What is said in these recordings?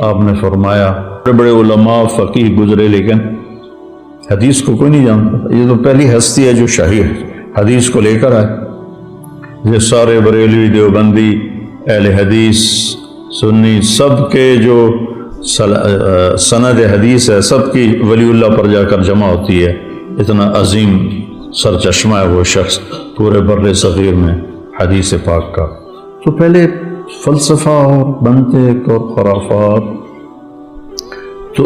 آپ نے فرمایا بڑے بڑے علماء فقیہ گزرے لیکن حدیث کو کوئی نہیں جانتا. یہ تو پہلی ہستی ہے جو شاہی حدیث کو لے کر آئے. یہ سارے بریلوی دیوبندی اہل حدیث سنی سب کے جو سند حدیث ہے سب کی ولی اللہ پر جا کر جمع ہوتی ہے. اتنا عظیم سرچشمہ ہے وہ شخص پورے بر صغیر میں حدیث پاک کا. تو پہلے فلسفہ اور منطق اور خرافات تو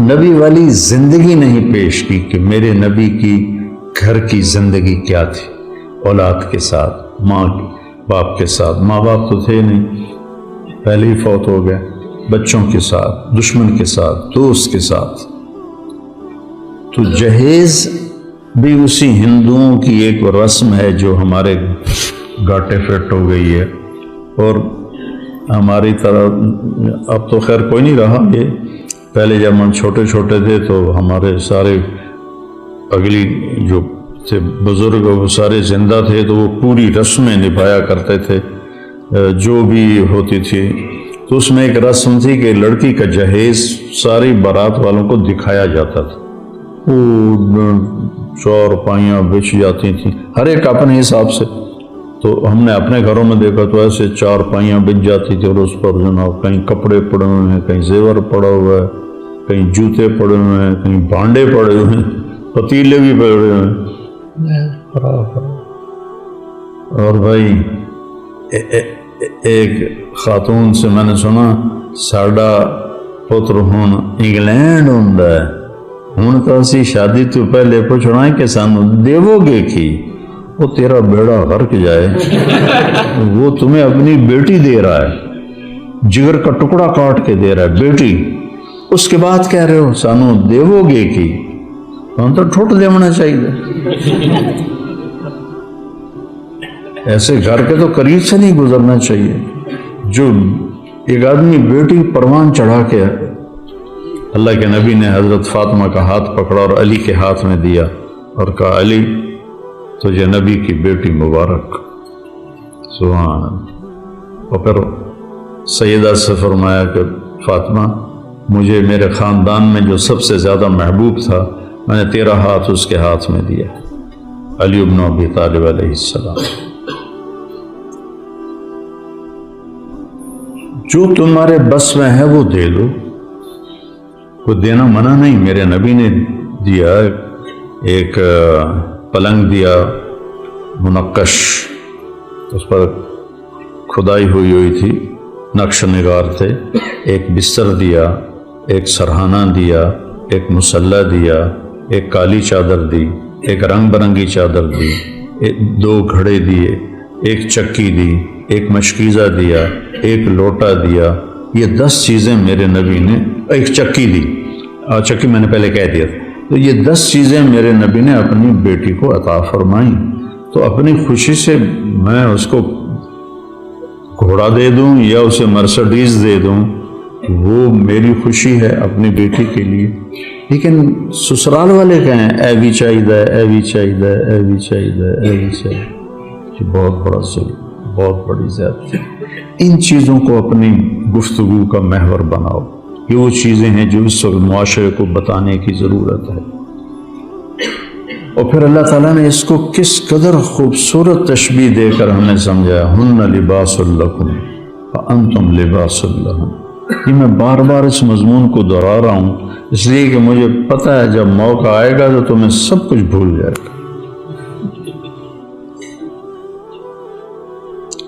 نبی والی زندگی نہیں پیش کی کہ میرے نبی کی گھر کی زندگی کیا تھی. اولاد کے ساتھ ماں باپ کے ساتھ، ماں باپ تو تھے نہیں پہلے ہی فوت ہو گئے، بچوں کے ساتھ، دشمن کے ساتھ، دوست کے ساتھ. تو جہیز بھی اسی ہندوؤں کی ایک رسم ہے جو ہمارے گاٹے فٹ ہو گئی ہے. اور ہماری طرح اب تو خیر کوئی نہیں رہا. یہ پہلے جب ہم چھوٹے چھوٹے تھے تو ہمارے سارے اگلی جو تھے بزرگ وہ سارے زندہ تھے تو وہ پوری رسمیں نبھایا کرتے تھے جو بھی ہوتی تھی. تو اس میں ایک رسم تھی کہ لڑکی کا جہیز ساری بارات والوں کو دکھایا جاتا تھا. وہ چور پائیاں بچ جاتی تھیں ہر ایک اپنے حساب سے. تو ہم نے اپنے گھروں میں دیکھا تو ایسے چار پائیاں بچ جاتی تھی اور اس پر جناب کہیں کپڑے پڑے ہوئے ہیں، کہیں زیور پڑا ہوا ہے، کہیں جوتے پڑے ہوئے ہیں، کہیں بانڈے پڑے ہوئے ہیں، پتیلے بھی پڑے ہوئے ہیں. اور بھائی ایک خاتون سے میں نے سنا ساڈا پتر ہوں انگلینڈ ہوں ہوں تو اسی شادی تو پہلے پوچھنا ہے کہ سانو دیو گے کی وہ تیرا بیڑا غرق جائے. وہ تمہیں اپنی بیٹی دے رہا ہے، جگر کا ٹکڑا کاٹ کے دے رہا ہے بیٹی، اس کے بعد کہہ رہے ہو سانو دیو گے کی. ہم تو ٹھوٹ دیونا چاہیے. ایسے گھر کے تو قریب سے نہیں گزرنا چاہیے. جو ایک آدمی بیٹی پروان چڑھا کے اللہ کے نبی نے حضرت فاطمہ کا ہاتھ پکڑا اور علی کے ہاتھ میں دیا اور کہا علی تجھے نبی کی بیٹی مبارک. سبحان اللہ. اور پھر سیدہ سے فرمایا کہ فاطمہ مجھے میرے خاندان میں جو سب سے زیادہ محبوب تھا میں نے تیرا ہاتھ اس کے ہاتھ میں دیا، علی بن ابی طالب علیہ السلام. جو تمہارے بس میں ہے وہ دے دو، وہ دینا منع نہیں. میرے نبی نے دیا، ایک پلنگ دیا منقش، اس پر کھدائی ہوئی تھی، نقش نگار تھے. ایک بستر دیا، ایک سرہانہ دیا، ایک مسلح دیا، ایک کالی چادر دی، ایک رنگ برنگی چادر دی، دو گھڑے دیے، ایک چکی دی، ایک مشکیزہ دیا، ایک لوٹا دیا. یہ 10 چیزیں میرے نبی نے، ایک چکی دی، چکی میں نے پہلے کہہ دیا. تو یہ 10 چیزیں میرے نبی نے اپنی بیٹی کو عطا فرمائیں. تو اپنی خوشی سے میں اس کو گھوڑا دے دوں یا اسے مرسڈیز دے دوں، وہ میری خوشی ہے اپنی بیٹی کے لیے. لیکن سسرال والے کہیں اے بھی چاہیے، اے بھی چاہیے، اے بھی چاہیے، اے بھی چاہیے. یہ بہت بڑا ظلم، بہت بڑی زیادتی. ان چیزوں کو اپنی گفتگو کا محور بناؤ. یہ وہ چیزیں ہیں جو اس وقت معاشرے کو بتانے کی ضرورت ہے. اور پھر اللہ تعالیٰ نے اس کو کس قدر خوبصورت تشبیہ دے کر ہمیں سمجھایا. ہن لباس لکم وانتم لباس لہن. یہ میں بار بار اس مضمون کو دہرا رہا ہوں اس لیے کہ مجھے پتہ ہے جب موقع آئے گا تو تمہیں سب کچھ بھول جائے گا.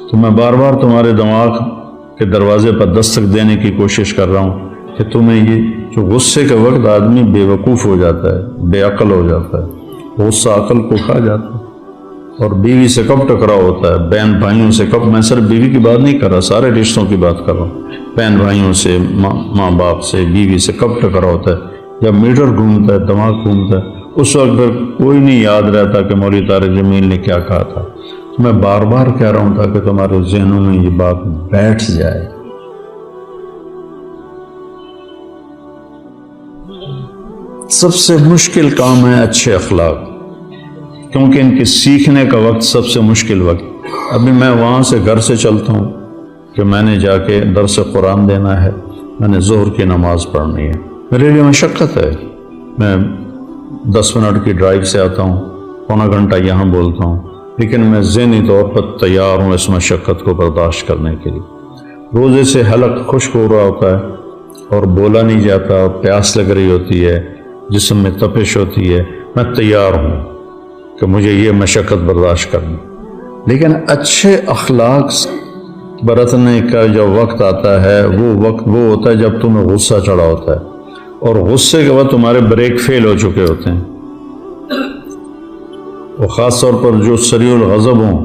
تو میں بار بار تمہارے دماغ کے دروازے پر دستک دینے کی کوشش کر رہا ہوں کہ تمہیں یہ جو غصے کے وقت آدمی بے وقوف ہو جاتا ہے، بے عقل ہو جاتا ہے، غصہ عقل کو کھا جاتا ہے. اور بیوی سے کب ٹکراؤ ہوتا ہے، بہن بھائیوں سے کب، میں صرف بیوی کی بات نہیں کر رہا، سارے رشتوں کی بات کر رہا ہوں. بہن بھائیوں سے، ماں باپ سے، بیوی سے کب ٹکراؤ ہوتا ہے جب میٹر گھومتا ہے، دماغ گھومتا ہے. اس وقت کوئی نہیں یاد رہتا کہ مولوی طارق جمیل نے کیا کہا تھا. میں بار بار کہہ رہا ہوں تاکہ تمہارے ذہنوں میں یہ بات بیٹھ جائے. سب سے مشکل کام ہے اچھے اخلاق. کیونکہ ان کے سیکھنے کا وقت سب سے مشکل وقت۔ ابھی میں وہاں سے گھر سے چلتا ہوں کہ میں نے جا کے درس قرآن دینا ہے، میں نے ظہر کی نماز پڑھنی ہے، میرے لیے مشقت ہے۔ میں 10 منٹ کی ڈرائیو سے آتا ہوں، پونا گھنٹہ یہاں بولتا ہوں، لیکن میں ذہنی طور پر تیار ہوں اس مشقت کو برداشت کرنے کے لیے۔ روزے سے حلق خشک ہو رہا ہوتا ہے اور بولا نہیں جاتا، پیاس لگ رہی ہوتی ہے، جسم میں تپش ہوتی ہے، میں تیار ہوں کہ مجھے یہ مشقت برداشت کرنی۔ لیکن اچھے اخلاق برتنے کا جو وقت آتا ہے وہ وقت وہ ہوتا ہے جب تمہیں غصہ چڑھا ہوتا ہے اور غصے کے بعد تمہارے بریک فیل ہو چکے ہوتے ہیں، اور خاص طور پر جو سریع الغضب ہوں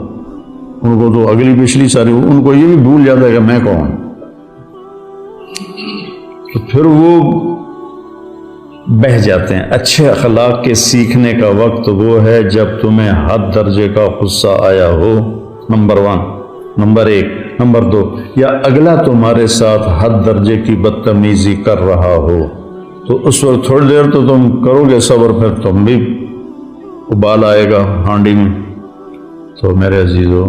ان کو تو اگلی پچھلی ساری ان کو یہ بھی بھول جاتا ہے کہ میں کون، تو پھر وہ بہہ جاتے ہیں۔ اچھے اخلاق کے سیکھنے کا وقت وہ ہے جب تمہیں حد درجے کا غصہ آیا ہو، نمبر 1، نمبر 1، نمبر 2، یا اگلا تمہارے ساتھ حد درجے کی بدتمیزی کر رہا ہو، تو اس وقت تھوڑی دیر تو تم کرو گے صبر، پھر تم بھی ابال آئے گا ہانڈی میں۔ تو میرے عزیزو،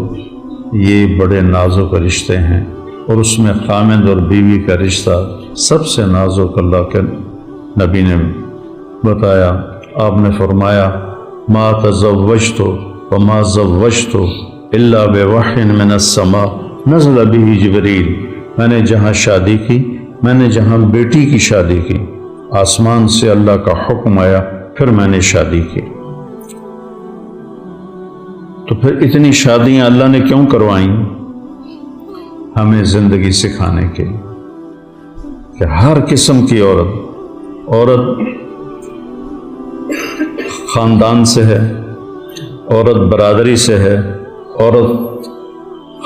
یہ بڑے نازک رشتے ہیں، اور اس میں خامد اور بیوی کا رشتہ سب سے نازک اللہ کے نبی نے بتایا۔ آپ نے فرمایا ما تزوجت وما زوجت الا بوحی من السماء نزل به جبریل، میں نے جہاں شادی کی، میں نے جہاں بیٹی کی شادی کی، آسمان سے اللہ کا حکم آیا، پھر میں نے شادی کی۔ تو پھر اتنی شادیاں اللہ نے کیوں کروائیں؟ ہمیں زندگی سکھانے کے لیے کہ ہر قسم کی عورت خاندان سے ہے، عورت برادری سے ہے، عورت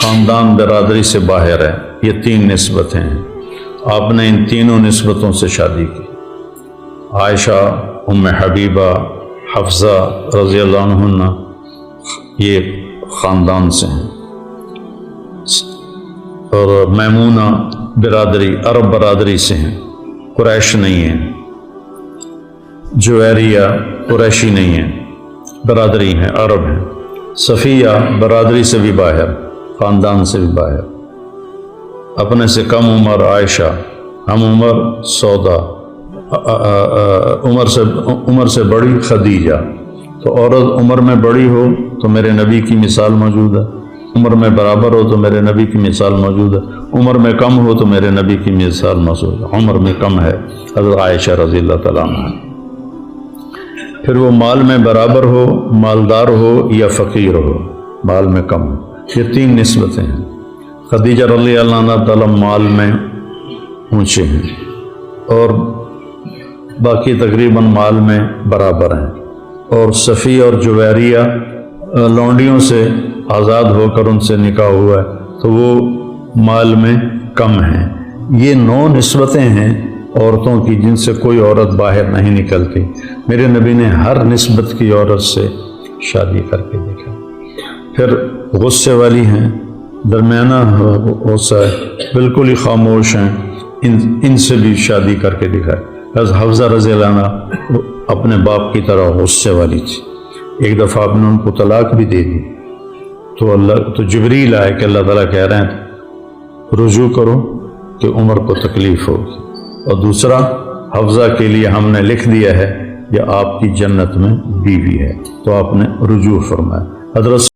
خاندان برادری سے باہر ہے، یہ 3 نسبتیں ہیں۔ آپ نے ان تینوں نسبتوں سے شادی کی۔ عائشہ، ام حبیبہ، حفصہ رضی اللہ عنہ یہ خاندان سے ہیں، اور میمونہ برادری عرب برادری سے ہیں، قریش نہیں ہیں۔ جویریہ قریشی نہیں ہیں، برادری ہیں، عرب ہیں۔ صفیہ برادری سے بھی باہر، خاندان سے بھی باہر۔ اپنے سے کم عمر عائشہ، ہم عمر سودا، عمر سے بڑی خدیجہ۔ تو عورت عمر میں بڑی ہو تو میرے نبی کی مثال موجود ہے، عمر میں برابر ہو تو میرے نبی کی مثال موجود ہے، عمر میں کم ہو تو میرے نبی کی مثال موجود ہے۔ عمر میں کم ہے حضرت عائشہ رضی اللہ تعالیٰ عنہ۔ پھر وہ مال میں برابر ہو، مالدار ہو یا فقیر ہو، مال میں کم ہو، یہ 3 نسبتیں ہیں۔ خدیجہ رضی اللہ عنہ تعالیٰ مال میں اونچے ہیں، اور باقی تقریباً مال میں برابر ہیں، اور صفی اور جویریہ لونڈیوں سے آزاد ہو کر ان سے نکاح ہوا ہے تو وہ مال میں کم ہیں۔ یہ 9 نسبتیں ہیں عورتوں کی جن سے کوئی عورت باہر نہیں نکلتی۔ میرے نبی نے ہر نسبت کی عورت سے شادی کر کے دیکھا۔ پھر غصے والی ہیں، درمیانہ غصہ ہے، بالکل ہی خاموش ہیں، ان سے بھی شادی کر کے دکھا۔ حضرت حفصہ رضی اللہ عنہ اپنے باپ کی طرح غصے والی تھی، ایک دفعہ آپ نے ان کو طلاق بھی دے دی، تو جبریل آئے کہ اللہ تعالیٰ کہہ رہے ہیں رجوع کرو کہ عمر کو تکلیف ہوگی، اور دوسرا حفصہ کے لیے ہم نے لکھ دیا ہے یہ آپ کی جنت میں بیوی ہے، تو آپ نے رجوع فرمایا۔ حضرت